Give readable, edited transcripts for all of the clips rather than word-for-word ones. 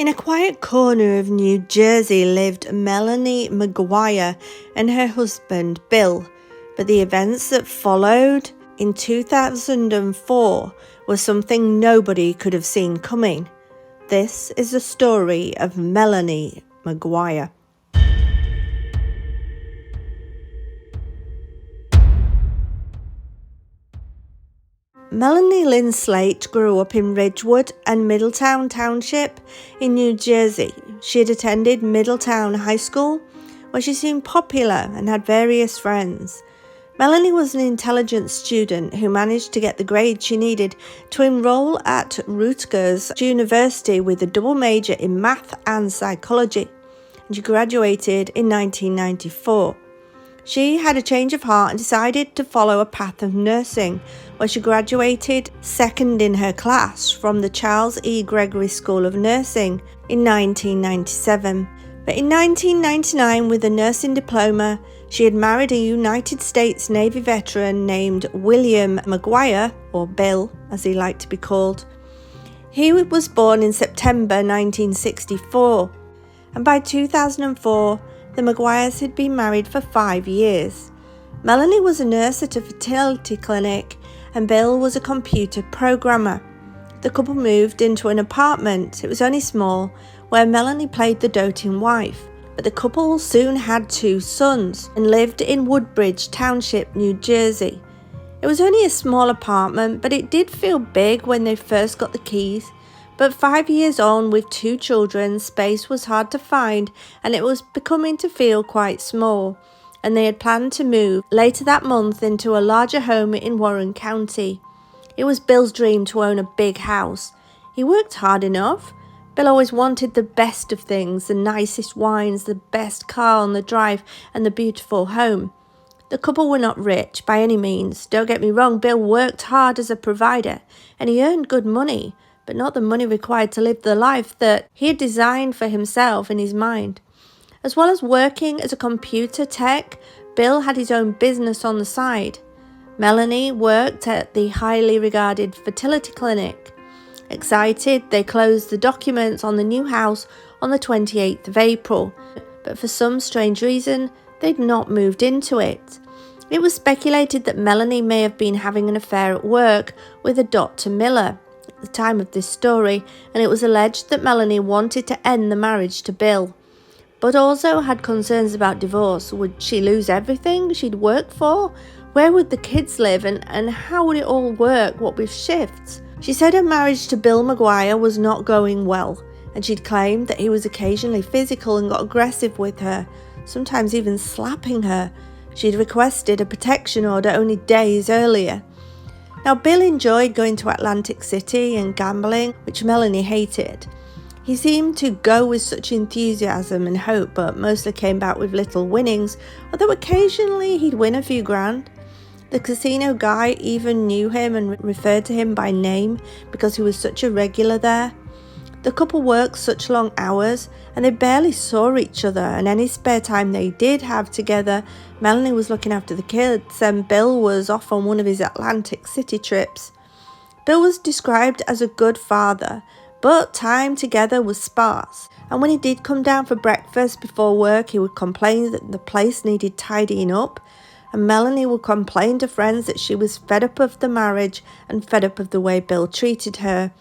In a quiet corner of New Jersey lived Melanie Mcguire and her husband Bill, but the events that followed in 2004 were something nobody could have seen coming. This is the story of Melanie Mcguire. Melanie Lynn Slate grew up in Ridgewood and Middletown Township in New Jersey. She had attended Middletown High School, where she seemed popular and had various friends. Melanie was an intelligent student who managed to get the grades she needed to enroll at Rutgers University with a double major in math and psychology, and she graduated in 1994. She had a change of heart and decided to follow a path of nursing, where she graduated second in her class from the Charles E. Gregory School of Nursing in 1997. But in 1999, with a nursing diploma, she had married a United States Navy veteran named William Mcguire, or Bill as he liked to be called. He was born in September 1964, and by 2004, the Maguires had been married for 5 years. Melanie was a nurse at a fertility clinic and Bill was a computer programmer. The couple moved into an apartment, it was only small, where Melanie played the doting wife. But the couple soon had 2 sons and lived in Woodbridge Township, New Jersey. It was only a small apartment, but it did feel big when they first got the keys. But 5 years on, with 2 children, space was hard to find and it was becoming to feel quite small, and they had planned to move later that month into a larger home in Warren County. It was Bill's dream to own a big house. He worked hard enough. Bill always wanted the best of things, the nicest wines, the best car on the drive, and the beautiful home. The couple were not rich by any means. Don't get me wrong, Bill worked hard as a provider and he earned good money, but not the money required to live the life that he had designed for himself in his mind. As well as working as a computer tech, Bill had his own business on the side. Melanie worked at the highly regarded fertility clinic. Excited, they closed the documents on the new house on the 28th of April, but for some strange reason, they'd not moved into it. It was speculated that Melanie may have been having an affair at work with a Dr. Miller at the time of this story, and it was alleged that Melanie wanted to end the marriage to Bill, but also had concerns about divorce. Would she lose everything she'd worked for? Where would the kids live, and how would it all work, what with shifts? She said her marriage to Bill Mcguire was not going well, and she'd claimed that he was occasionally physical and got aggressive with her, sometimes even slapping her. She'd requested a protection order only days earlier. Now, Bill enjoyed going to Atlantic City and gambling, which Melanie hated. He seemed to go with such enthusiasm and hope, but mostly came back with little winnings, although occasionally he'd win a few grand. The casino guy even knew him and referred to him by name because he was such a regular there. The couple worked such long hours and they barely saw each other, and any spare time they did have together, Melanie was looking after the kids and Bill was off on one of his Atlantic City trips. Bill was described as a good father, but time together was sparse, and when he did come down for breakfast before work, he would complain that the place needed tidying up, and Melanie would complain to friends that she was fed up of the marriage and fed up of the way Bill treated her.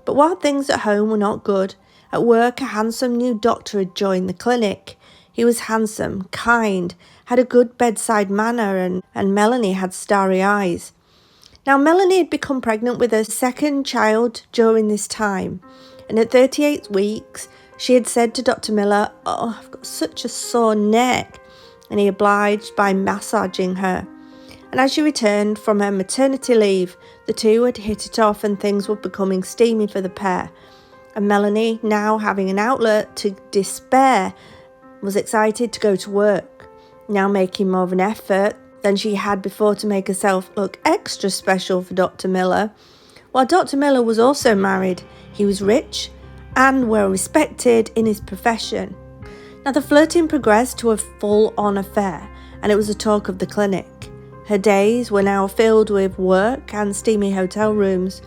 But while things at home were not good, at work a handsome new doctor had joined the clinic. He was handsome, kind, had a good bedside manner, and Melanie had starry eyes. Now, Melanie had become pregnant with her second child during this time, and at 38 weeks, she had said to Dr. Miller, "Oh, I've got such a sore neck," and he obliged by massaging her. And as she returned from her maternity leave, the two had hit it off and things were becoming steamy for the pair. And Melanie, now having an outlet to despair, was excited to go to work, now making more of an effort than she had before to make herself look extra special for Dr. Miller. While Dr. Miller was also married, he was rich and well respected in his profession. Now the flirting progressed to a full-on affair, and it was the talk of the clinic. Her days were now filled with work and steamy hotel rooms,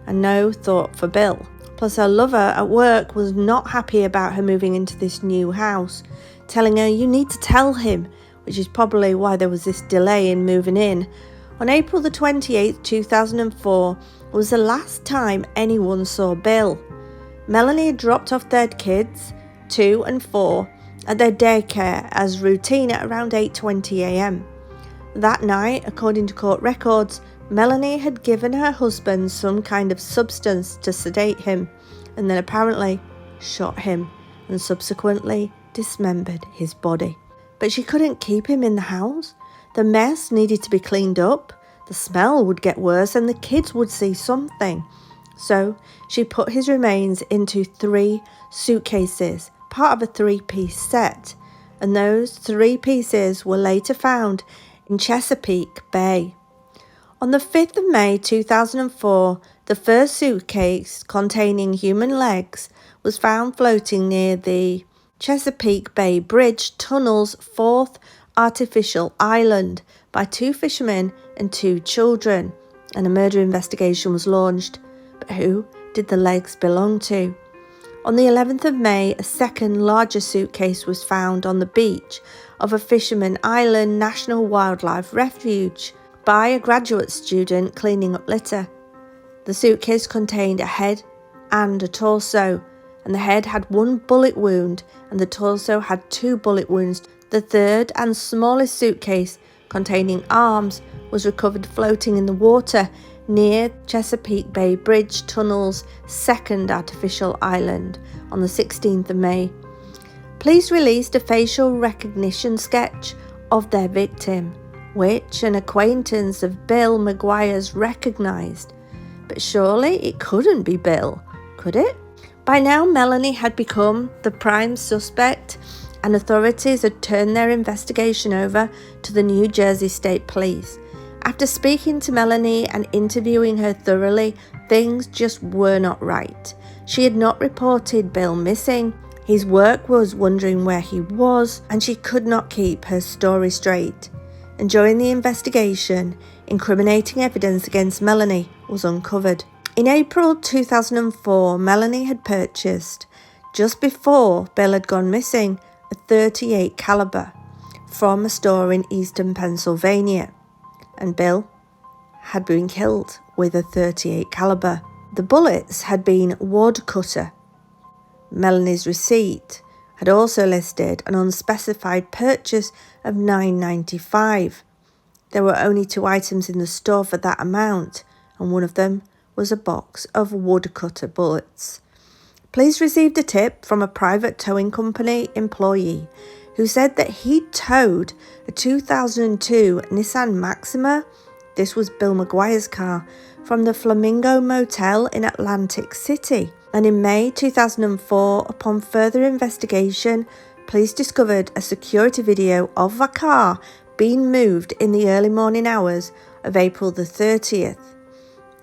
and no thought for Bill. Plus, her lover at work was not happy about her moving into this new house, telling her, "You need to tell him," which is probably why there was this delay in moving in. On April the 28th, 2004, was the last time anyone saw Bill. Melanie had dropped off their kids, 2 and 4, at their daycare as routine at around 8:20 a.m. That night, according to court records, Melanie had given her husband some kind of substance to sedate him, and then apparently shot him and subsequently dismembered his body. But she couldn't keep him in the house. The mess needed to be cleaned up, the smell would get worse, and the kids would see something. So she put his remains into 3 suitcases, part of a 3-piece set, and those 3 pieces were later found in Chesapeake Bay. On the 5th of May 2004, the first suitcase containing human legs was found floating near the Chesapeake Bay Bridge Tunnel's 4th artificial island by 2 fishermen and 2 children, and a murder investigation was launched. But who did the legs belong to? On the 11th of May, a second larger suitcase was found on the beach of a Fisherman Island National Wildlife Refuge by a graduate student cleaning up litter. The suitcase contained a head and a torso, and the head had 1 bullet wound and the torso had 2 bullet wounds. The third and smallest suitcase, containing arms, was recovered floating in the water near Chesapeake Bay Bridge Tunnel's 2nd artificial island on the 16th of May. Police released a facial recognition sketch of their victim, which an acquaintance of Bill Maguires recognised. But surely it couldn't be Bill, could it? By now, Melanie had become the prime suspect, and authorities had turned their investigation over to the New Jersey State Police. After speaking to Melanie and interviewing her thoroughly, things just were not right. She had not reported Bill missing. His work was wondering where he was, and she could not keep her story straight. And during the investigation, incriminating evidence against Melanie was uncovered. In April 2004, Melanie had purchased, just before Bill had gone missing, a .38 caliber from a store in eastern Pennsylvania, and Bill had been killed with a .38 caliber. The bullets had been woodcutter. Melanie's receipt had also listed an unspecified purchase of $9.95. There were only 2 items in the store for that amount, and one of them was a box of woodcutter bullets. Police received a tip from a private towing company employee who said that he towed a 2002 Nissan Maxima, this was Bill Maguire's car, from the Flamingo Motel in Atlantic City. And in May 2004, upon further investigation, police discovered a security video of a car being moved in the early morning hours of April the 30th.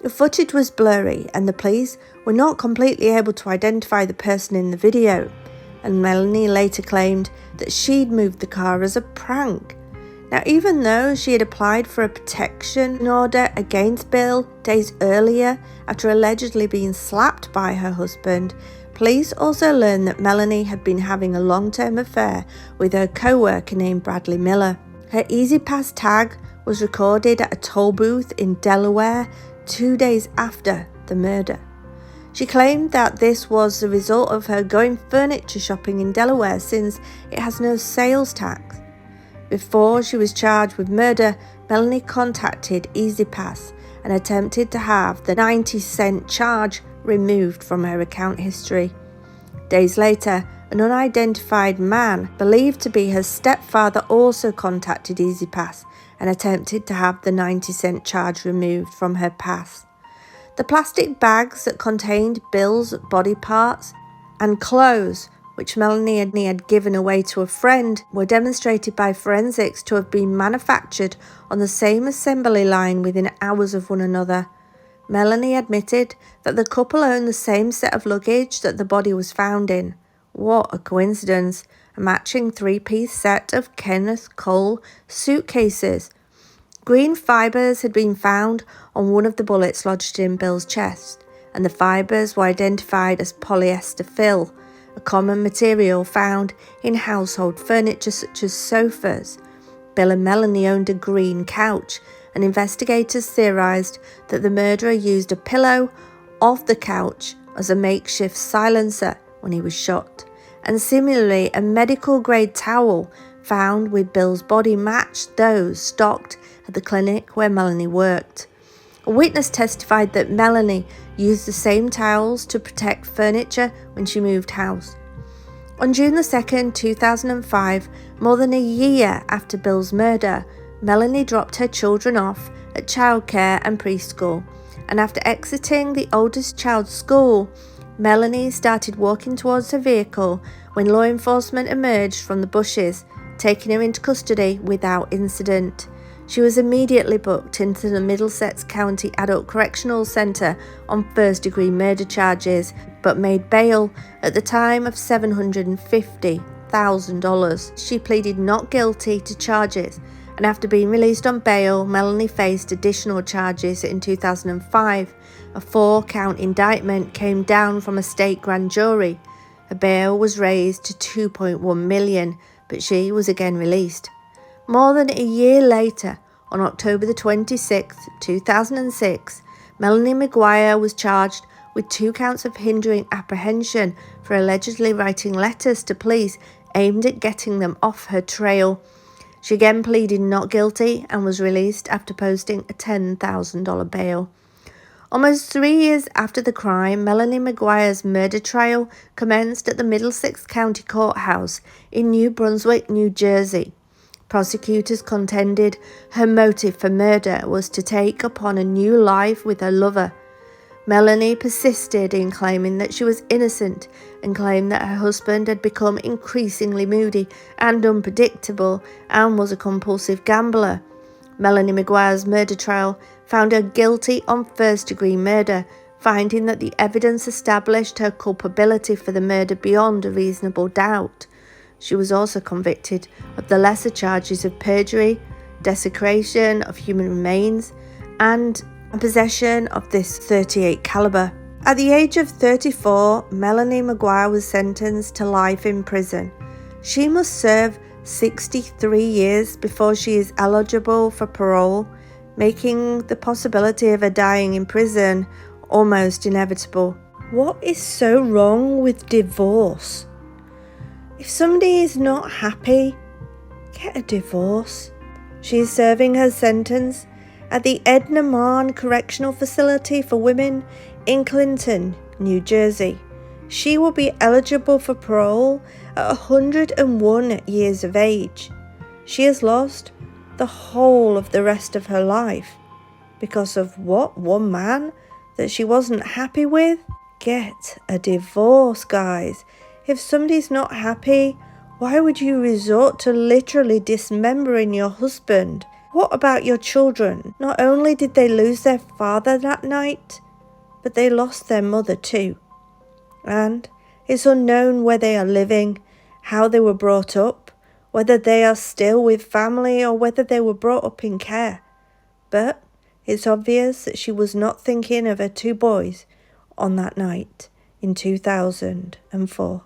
The footage was blurry and the police were not completely able to identify the person in the video, and Melanie later claimed that she'd moved the car as a prank. Now, even though she had applied for a protection order against Bill days earlier after allegedly being slapped by her husband, police also learned that Melanie had been having a long-term affair with her co-worker named Bradley Miller. Her EasyPass tag was recorded at a toll booth in Delaware 2 days after the murder. She claimed that this was the result of her going furniture shopping in Delaware since it has no sales tax. Before she was charged with murder, Melanie contacted EasyPass and attempted to have the 90-cent charge removed from her account history. Days later, an unidentified man, believed to be her stepfather, also contacted EasyPass and attempted to have the 90-cent charge removed from her pass. The plastic bags that contained Bill's body parts and clothes, which Melanie had given away to a friend, were demonstrated by forensics to have been manufactured on the same assembly line within hours of one another. Melanie admitted that the couple owned the same set of luggage that the body was found in. What a coincidence, a matching 3-piece set of Kenneth Cole suitcases. Green fibres had been found on one of the bullets lodged in Bill's chest, and the fibres were identified as polyester fill, a common material found in household furniture such as sofas. Bill and Melanie owned a green couch, and investigators theorised that the murderer used a pillow of the couch as a makeshift silencer when he was shot. And similarly, a medical-grade towel found with Bill's body matched those stocked at the clinic where Melanie worked. A witness testified that Melanie used the same towels to protect furniture when she moved house. On June 2, 2005, more than a year after Bill's murder, Melanie dropped her children off at childcare and preschool, and after exiting the oldest child's school, Melanie started walking towards her vehicle when law enforcement emerged from the bushes, taking her into custody without incident. She was immediately booked into the Middlesex County Adult Correctional Centre on first-degree murder charges, but made bail at the time of $750,000. She pleaded not guilty to charges, and after being released on bail, Melanie faced additional charges in 2005. A 4-count indictment came down from a state grand jury. Her bail was raised to $2.1 million, but she was again released. More than a year later, on October 26, 2006, Melanie Mcguire was charged with 2 counts of hindering apprehension for allegedly writing letters to police aimed at getting them off her trail. She again pleaded not guilty and was released after posting a $10,000 bail. Almost 3 years after the crime, Melanie Mcguire's murder trial commenced at the Middlesex County Courthouse in New Brunswick, New Jersey. Prosecutors contended her motive for murder was to take upon a new life with her lover. Melanie persisted in claiming that she was innocent and claimed that her husband had become increasingly moody and unpredictable and was a compulsive gambler. Melanie Mcguire's murder trial found her guilty on first-degree murder, finding that the evidence established her culpability for the murder beyond a reasonable doubt. She was also convicted of the lesser charges of perjury, desecration of human remains, and possession of this .38 caliber. At the age of 34, Melanie Mcguire was sentenced to life in prison. She must serve 63 years before she is eligible for parole, making the possibility of her dying in prison almost inevitable. What is so wrong with divorce? If somebody is not happy, get a divorce. She is serving her sentence at the Edna Marn Correctional Facility for Women in Clinton, New Jersey. She will be eligible for parole at 101 years of age. She has lost the whole of the rest of her life because of what? One man that she wasn't happy with? Get a divorce, guys. If somebody's not happy, why would you resort to literally dismembering your husband? What about your children? Not only did they lose their father that night, but they lost their mother too. And it's unknown where they are living, how they were brought up, whether they are still with family or whether they were brought up in care. But it's obvious that she was not thinking of her 2 boys on that night in 2004.